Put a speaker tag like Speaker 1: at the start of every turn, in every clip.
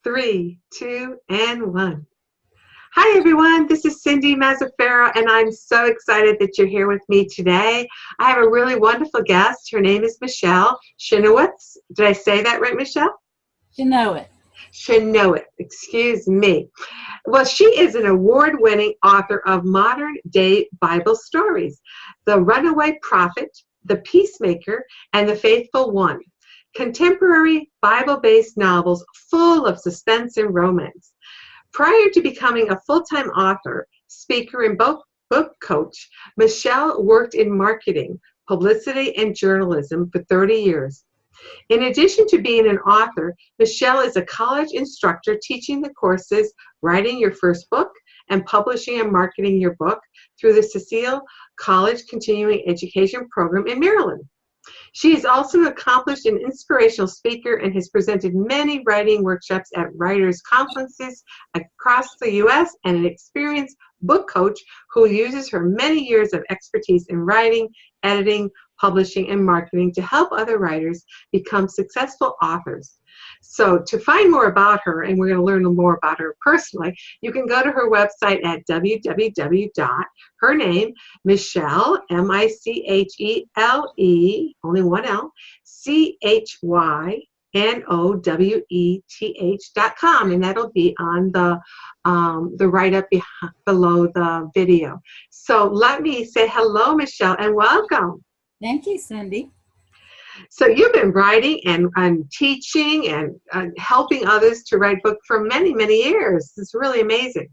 Speaker 1: Three, two, and one. Hi, everyone. This is Cindy Mazzaferro, and I'm so excited that you're here with me today. I have a really wonderful guest. Her name is Michele Chynoweth. Did I say that right, Michele?
Speaker 2: Chynoweth.
Speaker 1: Chynoweth. Excuse me. Well, she is an award-winning author of modern-day Bible stories, The Runaway Prophet, The Peacemaker, and The Faithful One. Contemporary Bible-based novels full of suspense and romance. Prior to becoming a full-time author, speaker, and book coach, Michele worked in marketing, publicity, and journalism for 30 years. In addition to being an author, Michele is a college instructor teaching the courses Writing Your First Book and Publishing and Marketing Your Book through the Cecile College Continuing Education Program in Maryland. She is also an accomplished and inspirational speaker and has presented many writing workshops at writers' conferences across the U.S. and an experienced book coach who uses her many years of expertise in writing, editing, publishing, and marketing to help other writers become successful authors. So to find more about her, and we're going to learn more about her personally, you can go to her website at her name, Michele, Michele, only one L, CHYNOWETH.com, and that'll be on the write-up below the video. So let me say hello, Michele, and welcome.
Speaker 2: Thank you, Cindy.
Speaker 1: So you've been writing and teaching and helping others to write books for many, many years. It's really amazing.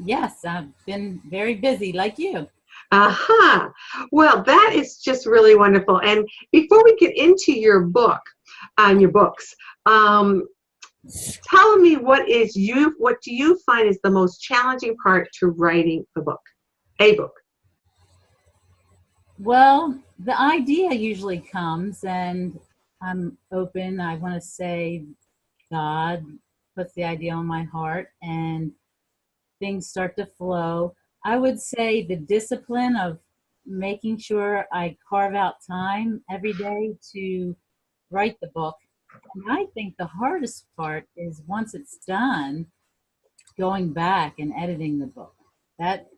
Speaker 2: Yes, I've been very busy like you.
Speaker 1: Aha. Well, that is just really wonderful. And before we get into your book, your books, tell me what do you find is the most challenging part to writing a book?
Speaker 2: Well, the idea usually comes and I'm open. I want to say God puts the idea on my heart and things start to flow. I would say the discipline of making sure I carve out time every day to write the book. And I think the hardest part is once it's done, going back and editing the book. That,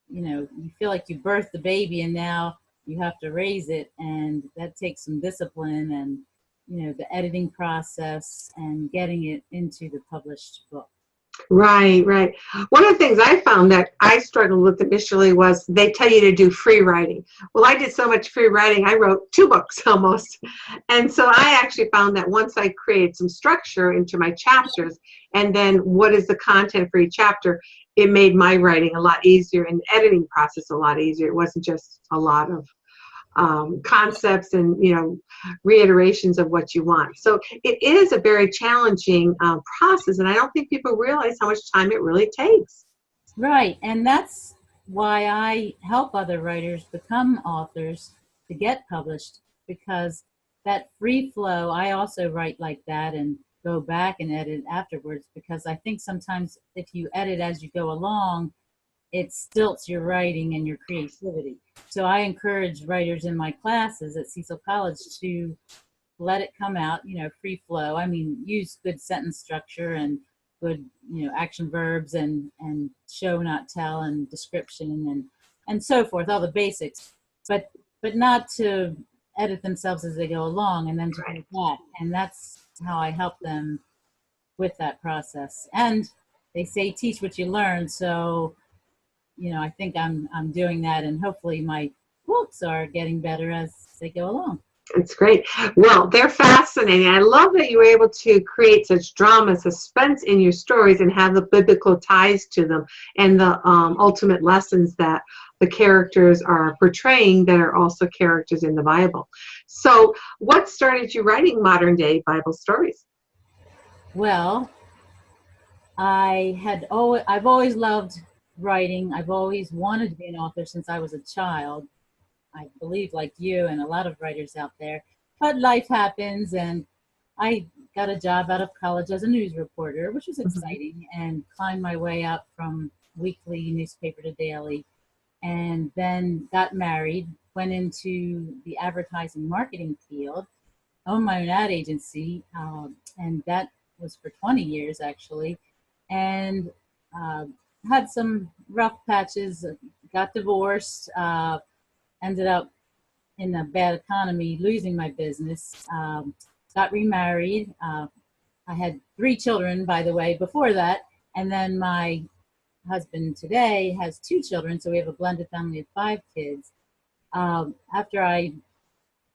Speaker 2: you feel like you birthed the baby and now you have to raise it, and that takes some discipline and, the editing process and getting it into the published book.
Speaker 1: Right, right. One of the things I found that I struggled with initially was they tell you to do free writing. Well, I did so much free writing, I wrote 2 books almost. And so I actually found that once I created some structure into my chapters, and then what is the content for each chapter, it made my writing a lot easier and the editing process a lot easier. It wasn't just a lot of concepts and reiterations of what you want. So it is a very challenging process, and I don't think people realize how much time it really takes.
Speaker 2: Right, and that's why I help other writers become authors to get published, because that free flow, I also write like that and go back and edit afterwards, because I think sometimes if you edit as you go along, it stilts your writing and your creativity. So I encourage writers in my classes at Cecil College to let it come out, free flow. I mean, use good sentence structure and good, action verbs and show, not tell, and description and so forth, all the basics, but not to edit themselves as they go along and then to go back. And that's how I help them with that process. And they say teach what you learn, so I think I'm doing that, and hopefully my books are getting better as they go along.
Speaker 1: It's great. Well, they're fascinating. I love that you were able to create such drama, suspense in your stories and have the biblical ties to them and the ultimate lessons that the characters are portraying that are also characters in the Bible. So what started you writing modern day Bible stories?
Speaker 2: Well, I've always loved writing. I've always wanted to be an author since I was a child. I believe like you and a lot of writers out there. But life happens, and I got a job out of college as a news reporter, which was exciting, and climbed my way up from weekly newspaper to daily, and then got married, went into the advertising marketing field, owned my own ad agency, and that was for 20 years actually, and had some rough patches. Got divorced, ended up in a bad economy, losing my business. Got remarried. I had 3 children, by the way, before that, and then my husband today has 2 children, so we have a blended family of 5 kids. After I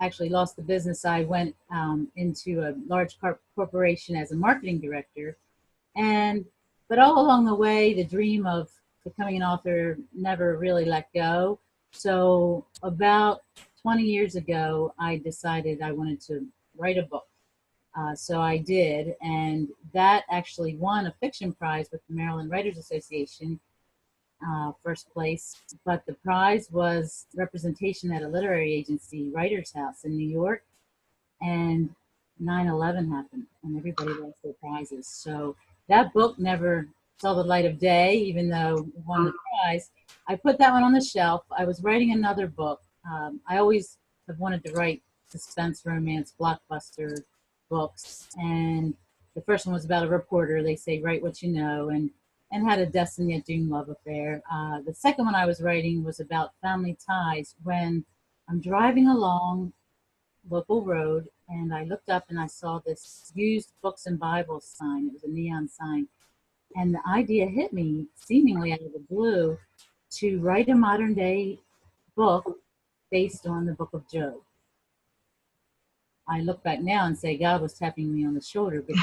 Speaker 2: actually lost the business, I went into a large corporation as a marketing director. But all along the way, the dream of becoming an author never really let go. So about 20 years ago, I decided I wanted to write a book. So I did, and that actually won a fiction prize with the Maryland Writers Association, first place. But the prize was representation at a literary agency, Writers House in New York, and 9/11 happened, and everybody lost their prizes. So that book never saw the light of day, even though it won the prize. I put that one on the shelf. I was writing another book. I always have wanted to write suspense, romance, blockbuster books, and the first one was about a reporter. They say write what you know, and had a Destiny at Doom love affair. The second one I was writing was about family ties. When I'm driving along local road, and I looked up and I saw this used books and Bibles sign. It was a neon sign, and the idea hit me seemingly out of the blue to write a modern day book based on the book of Job. I look back now and say God was tapping me on the shoulder, but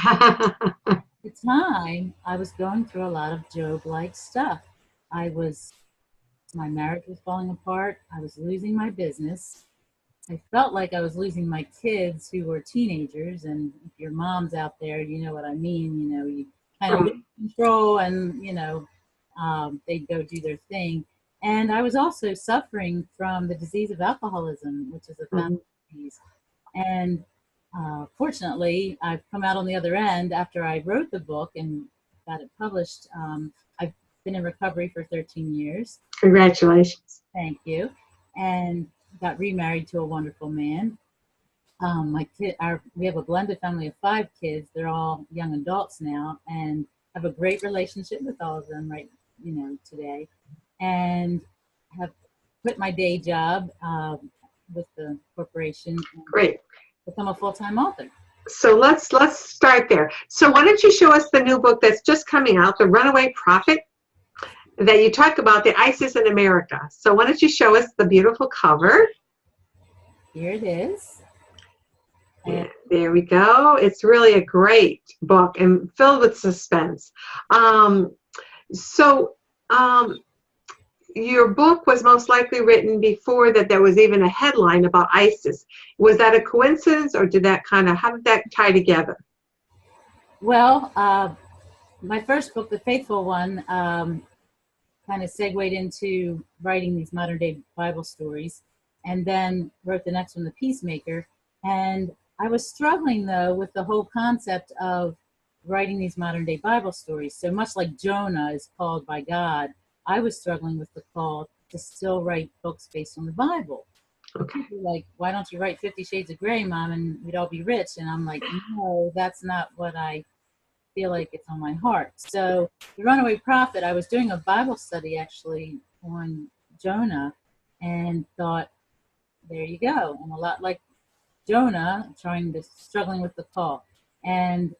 Speaker 2: at the time I was going through a lot of Job-like stuff. My marriage was falling apart. I was losing my business. I felt like I was losing my kids who were teenagers, and if your mom's out there, you know what I mean. You know, you kind of lose control, and they'd go do their thing. And I was also suffering from the disease of alcoholism, which is a family disease. And fortunately, I've come out on the other end after I wrote the book and got it published. I've been in recovery for 13 years.
Speaker 1: Congratulations.
Speaker 2: Thank you. And got remarried to a wonderful man. We have a blended family of 5 kids. They're all young adults now, and have a great relationship with all of them today. And have quit my day job with the corporation.
Speaker 1: Great.
Speaker 2: Become a full-time author.
Speaker 1: So let's start there. So why don't you show us the new book that's just coming out, The Runaway Prophet, that you talk about, the ISIS in America. So why don't you show us the beautiful cover? Here
Speaker 2: it is.
Speaker 1: And there we go. It's really a great book and filled with suspense. Your book was most likely written before that there was even a headline about ISIS. Was that a coincidence, or how did that tie together?
Speaker 2: Well, my first book, The Faithful One, kind of segued into writing these modern day Bible stories, and then wrote the next one, The Peacemaker. And I was struggling though with the whole concept of writing these modern day Bible stories. So much like Jonah is called by God, I was struggling with the call to still write books based on the Bible.
Speaker 1: Okay.
Speaker 2: People were like, why don't you write 50 Shades of Grey, Mom, and we'd all be rich? And I'm like, no, that's not what I feel like it's on my heart. So The Runaway Prophet, I was doing a Bible study actually on Jonah, and thought, there you go. I'm a lot like Jonah, struggling with the call. And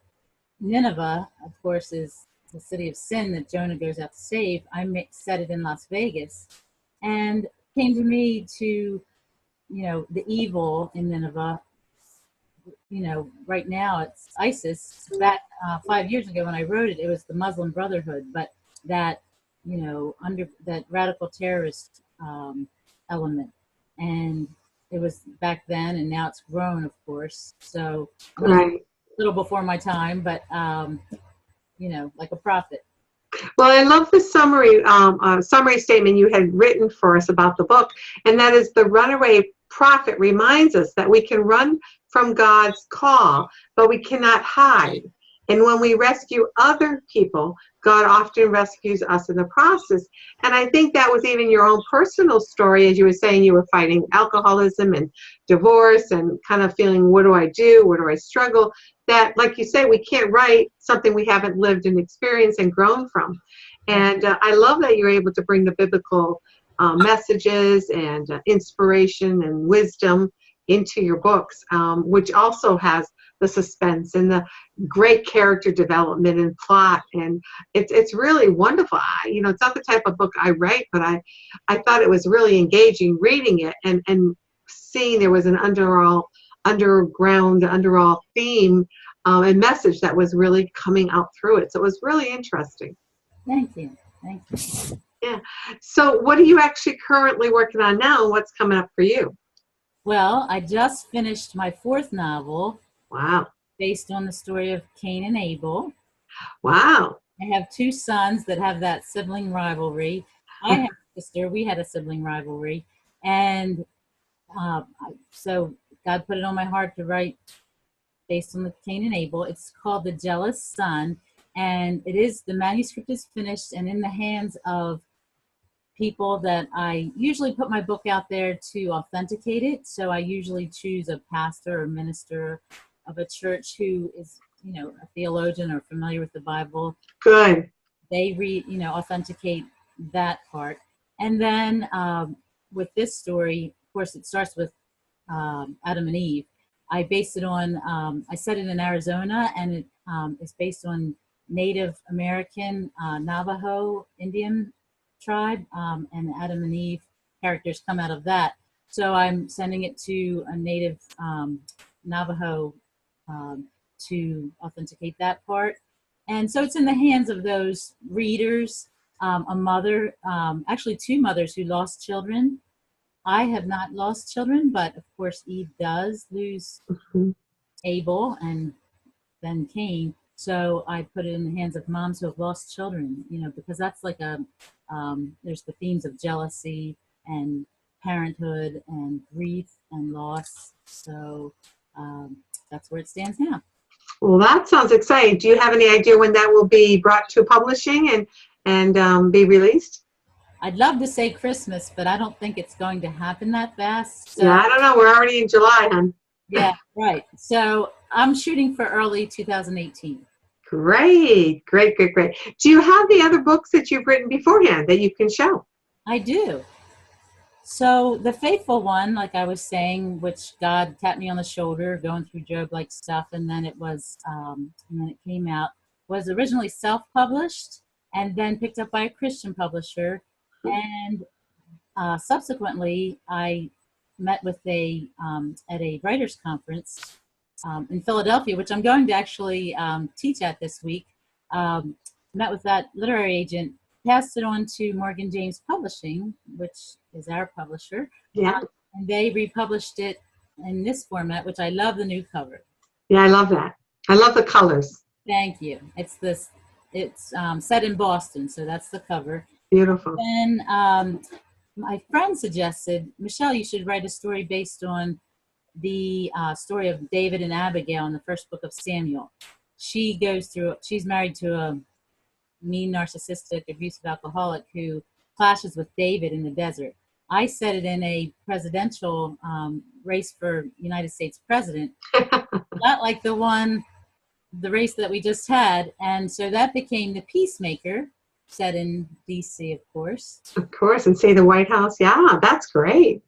Speaker 2: Nineveh, of course, is the city of sin that Jonah goes out to save. I set it in Las Vegas, and came to me to, the evil in Nineveh. Right now it's ISIS. Back 5 years ago when I wrote it, it was the Muslim Brotherhood, but that, under that radical terrorist element. And it was back then, and now it's grown, of course. So
Speaker 1: right.
Speaker 2: A little before my time, but like a prophet.
Speaker 1: Well, I love the summary statement you had written for us about the book, and that is, the runaway prophet reminds us that we can run from God's call, but we cannot hide. And when we rescue other people, God often rescues us in the process. And I think that was even your own personal story, as you were saying, you were fighting alcoholism and divorce and kind of feeling, what do I do? Where do I struggle? That, like you say, we can't write something we haven't lived and experienced and grown from. And I love that you're able to bring the biblical messages and inspiration and wisdom into your books, which also has the suspense and the great character development and plot, and it's really wonderful. It's not the type of book I write, but I thought it was really engaging reading it and seeing there was an underall theme and message that was really coming out through it. So it was really interesting.
Speaker 2: Thank you. Thank you.
Speaker 1: Yeah. So what are you actually currently working on now? What's coming up for you?
Speaker 2: Well, I just finished my 4th novel.
Speaker 1: Wow.
Speaker 2: Based on the story of Cain and Abel.
Speaker 1: Wow.
Speaker 2: I have 2 sons that have that sibling rivalry. I have a sister. We had a sibling rivalry. And so God put it on my heart to write based on the Cain and Abel. It's called The Jealous Son. And the manuscript is finished and in the hands of people that I usually put my book out there to authenticate it. So I usually choose a pastor or minister of a church who is, a theologian or familiar with the Bible.
Speaker 1: Good.
Speaker 2: They read, authenticate that part. And then with this story, of course, it starts with Adam and Eve. I based it on, I set it in Arizona, and it is based on Native American Navajo Indian tribe, and Adam and Eve characters come out of that. So I'm sending it to a Native Navajo to authenticate that part. And so it's in the hands of those readers, a mother, actually 2 mothers who lost children. I have not lost children, but of course Eve does lose Abel and then Cain. So I put it in the hands of moms who have lost children, because that's like there's the themes of jealousy and parenthood and grief and loss. So that's where it stands now.
Speaker 1: Well, that sounds exciting. Do you have any idea when that will be brought to publishing and be released?
Speaker 2: I'd love to say Christmas, but I don't think it's going to happen that fast. So,
Speaker 1: yeah, I don't know. We're already in July, hon.
Speaker 2: Yeah, right. So I'm shooting for early 2018.
Speaker 1: Great. Do you have the other books that you've written beforehand that you can show?
Speaker 2: I do. So the faithful one, like I was saying, which God tapped me on the shoulder going through Job-like stuff, and then it came out, was originally self-published and then picked up by a Christian publisher. And subsequently, I met with at a writers' conference in Philadelphia, which I'm going to actually teach at this week. Met with that literary agent, passed it on to Morgan James Publishing, which is our publisher.
Speaker 1: Yeah.
Speaker 2: And they republished it in this format, which I love the new cover.
Speaker 1: Yeah, I love that. I love the colors.
Speaker 2: Thank you. It's set in Boston, so that's the cover.
Speaker 1: Beautiful.
Speaker 2: And my friend suggested, Michele, you should write a story based on the story of David and Abigail in the first book of Samuel. She's married to a mean, narcissistic, abusive alcoholic who clashes with David in the desert. I set it in a presidential race for United States president, not like the race that we just had. And so that became The Peacemaker, set in D.C., of course.
Speaker 1: Of course, and say the White House. Yeah, that's great.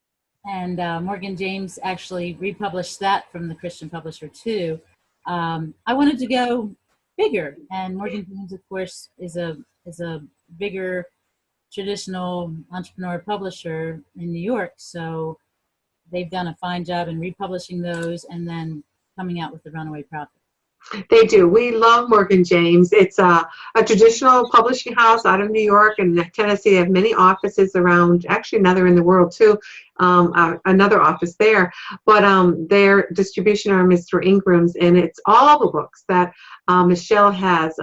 Speaker 2: And Morgan James actually republished that from the Christian publisher too. I wanted to go bigger, and Morgan James, of course, is a bigger traditional entrepreneur publisher in New York. So they've done a fine job in republishing those and then coming out with The Runaway Prophet.
Speaker 1: They do. We love Morgan James. It's a traditional publishing house out of New York and Tennessee. They have many offices around, actually another in the world too, another office there. But their distribution arm is through Ingram's, and it's all the books that Michele has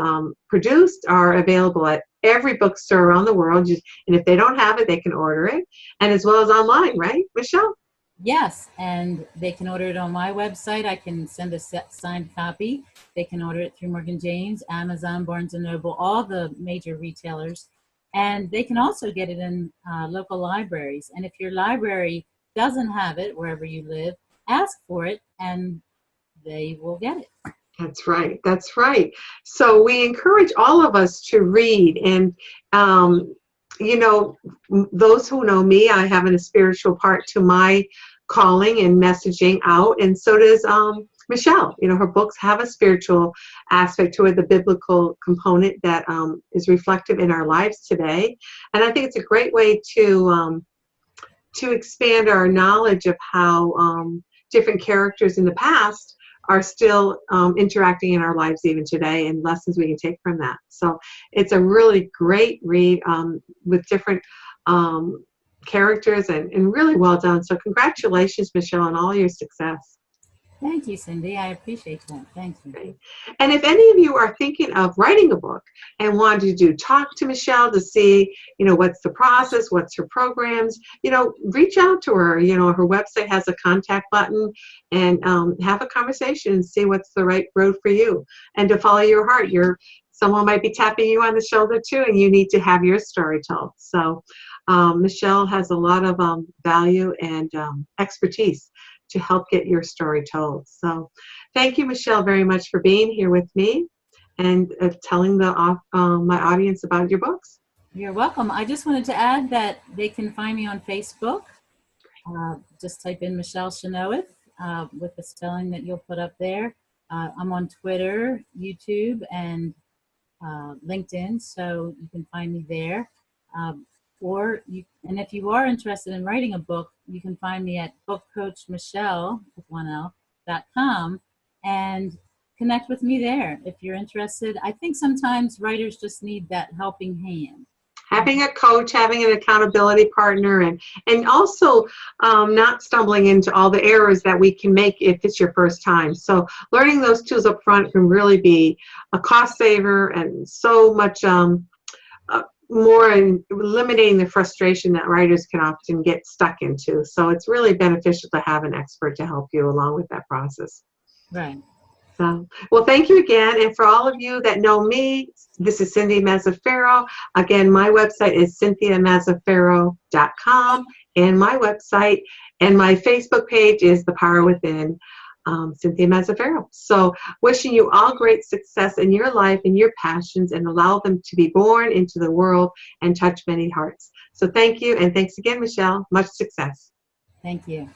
Speaker 1: produced are available at every bookstore around the world. And if they don't have it, they can order it, and as well as online, right, Michele?
Speaker 2: Yes, and they can order it on my website. I can send a signed copy. They can order it through Morgan James, Amazon, Barnes and Noble, all the major retailers. And they can also get it in local libraries. And if your library doesn't have it wherever you live, ask for it and they will get it.
Speaker 1: That's right. That's right. So we encourage all of us to read. And, you know, those who know me, I have a spiritual part to my calling and messaging out. And so does Michele. You know, her books have a spiritual aspect to it, the biblical component that is reflective in our lives today. And I think it's a great way to expand our knowledge of how different characters in the past are still interacting in our lives even today, and lessons we can take from that. So it's a really great read with different characters and really well done. So congratulations, Michele, on all your success.
Speaker 2: Thank you, Cindy. I appreciate that. Thank you.
Speaker 1: Okay. And if any of you are thinking of writing a book and want to talk to Michele to see, you know, what's the process, what's her programs, you know, reach out to her. You know, her website has a contact button, and have a conversation and see what's the right road for you. And to follow your heart, someone might be tapping you on the shoulder too, and you need to have your story told. So Michele has a lot of value and expertise to help get your story told. So thank you, Michele, very much for being here with me and telling my audience about your books.
Speaker 2: You're welcome. I just wanted to add that they can find me on Facebook. Just type in Michele Chynoweth with the spelling that you'll put up there. I'm on Twitter, YouTube, and LinkedIn, so you can find me there. And if you are interested in writing a book, you can find me at bookcoachmichele.com and connect with me there if you're interested. I think sometimes writers just need that helping hand.
Speaker 1: Having a coach, having an accountability partner, and also not stumbling into all the errors that we can make if it's your first time. So learning those tools up front can really be a cost saver and so much more in eliminating the frustration that writers can often get stuck into. So it's really beneficial to have an expert to help you along with that process.
Speaker 2: Right.
Speaker 1: So, well, thank you again. And for all of you that know me, this is Cindy Mazzaferro. Again, my website is cynthiamazzaferro.com, and my website and my Facebook page is The Power Within, Cynthia Mazzaferro. So wishing you all great success in your life and your passions, and allow them to be born into the world and touch many hearts. So thank you, and thanks again, Michele. Much success.
Speaker 2: Thank you.